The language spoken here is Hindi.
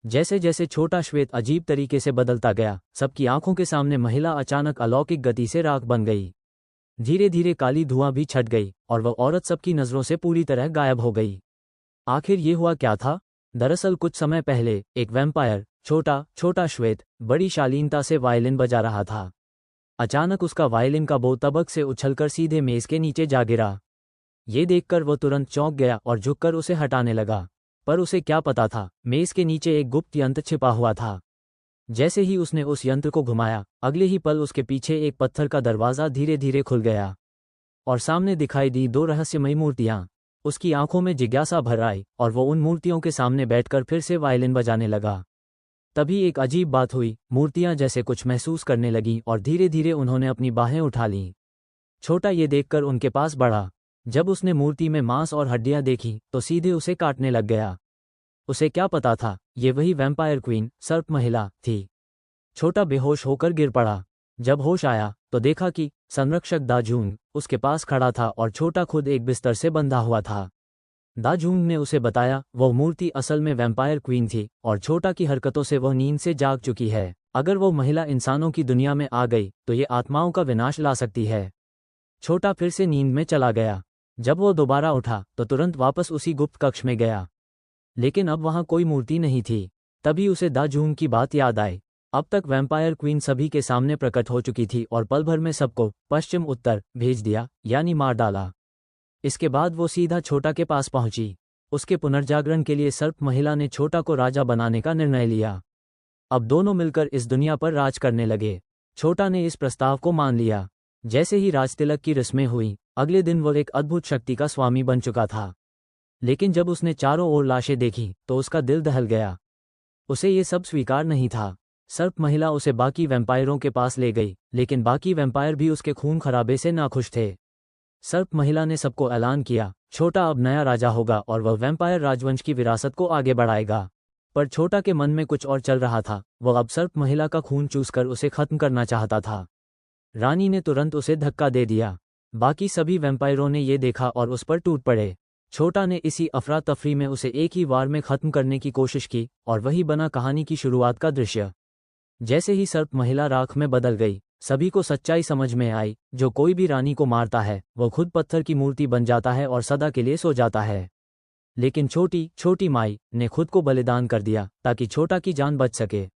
जैसे जैसे छोटा श्वेत अजीब तरीके से बदलता गया, सबकी आंखों के सामने महिला अचानक अलौकिक गति से राख बन गई। धीरे धीरे काली धुआं भी छट गई और वह औरत सबकी नज़रों से पूरी तरह गायब हो गई। आखिर ये हुआ क्या था? दरअसल कुछ समय पहले एक वैम्पायर, छोटा छोटा श्वेत, बड़ी शालीनता से वायलिन बजा रहा था। अचानक उसका वायलिन का बो तबक से उछलकर सीधे मेज के नीचे जा गिरा। ये देखकर वो तुरंत चौंक गया और झुककर उसे हटाने लगा। पर उसे क्या पता था, मेज के नीचे एक गुप्त यंत्र छिपा हुआ था। जैसे ही उसने उस यंत्र को घुमाया, अगले ही पल उसके पीछे एक पत्थर का दरवाज़ा धीरे धीरे खुल गया और सामने दिखाई दी दो रहस्यमयी मूर्तियां। उसकी आंखों में जिज्ञासा भर आई और वो उन मूर्तियों के सामने बैठकर फिर से वायलिन बजाने लगा। तभी एक अजीब बात हुई, मूर्तियां जैसे कुछ महसूस करने लगीं और धीरे धीरे उन्होंने अपनी बाहें उठा लीं। छोटा ये देखकर उनके पास बढ़ा। जब उसने मूर्ति में मांस और हड्डियां देखी तो सीधे उसे काटने लग गया। उसे क्या पता था, ये वही वैम्पायर क्वीन, सर्प महिला थी। छोटा बेहोश होकर गिर पड़ा। जब होश आया तो देखा कि संरक्षक दाजूंग उसके पास खड़ा था और छोटा खुद एक बिस्तर से बंधा हुआ था। दाजूंग ने उसे बताया वह मूर्ति असल में वैम्पायर क्वीन थी और छोटा की हरकतों से वह नींद से जाग चुकी है। अगर वो महिला इंसानों की दुनिया में आ गई तो ये आत्माओं का विनाश ला सकती है। छोटा फिर से नींद में चला गया। जब वो दोबारा उठा तो तुरंत वापस उसी गुप्त कक्ष में गया, लेकिन अब वहां कोई मूर्ति नहीं थी। तभी उसे दाजूंग की बात याद आई। अब तक वैम्पायर क्वीन सभी के सामने प्रकट हो चुकी थी और पल भर में सबको पश्चिम उत्तर भेज दिया, यानी मार डाला। इसके बाद वो सीधा छोटा के पास पहुंची। उसके पुनर्जागरण के लिए सर्प महिला ने छोटा को राजा बनाने का निर्णय लिया। अब दोनों मिलकर इस दुनिया पर राज करने लगे। छोटा ने इस प्रस्ताव को मान लिया। जैसे ही राजतिलक की रस्में हुई, अगले दिन वो एक अद्भुत शक्ति का स्वामी बन चुका था। लेकिन जब उसने चारों ओर लाशें देखी तो उसका दिल दहल गया। उसे ये सब स्वीकार नहीं था। सर्प महिला उसे बाकी वैम्पायरों के पास ले गई, लेकिन बाकी वैम्पायर भी उसके खून खराबे से नाखुश थे। सर्प महिला ने सबको ऐलान किया, छोटा अब नया राजा होगा और वह वैम्पायर राजवंश की विरासत को आगे बढ़ाएगा। पर छोटा के मन में कुछ और चल रहा था। वह अब सर्प महिला का खून चूसकर उसे खत्म करना चाहता था। रानी ने तुरंत उसे धक्का दे दिया। बाकी सभी वैम्पायरों ने ये देखा और उस पर टूट पड़े। छोटा ने इसी अफरा तफरी में उसे एक ही वार में खत्म करने की कोशिश की और वही बना कहानी की शुरुआत का दृश्य। जैसे ही सर्प महिला राख में बदल गई, सभी को सच्चाई समझ में आई, जो कोई भी रानी को मारता है वो खुद पत्थर की मूर्ति बन जाता है और सदा के लिए सो जाता है। लेकिन छोटी छोटी माई ने खुद को बलिदान कर दिया ताकि छोटा की जान बच सके।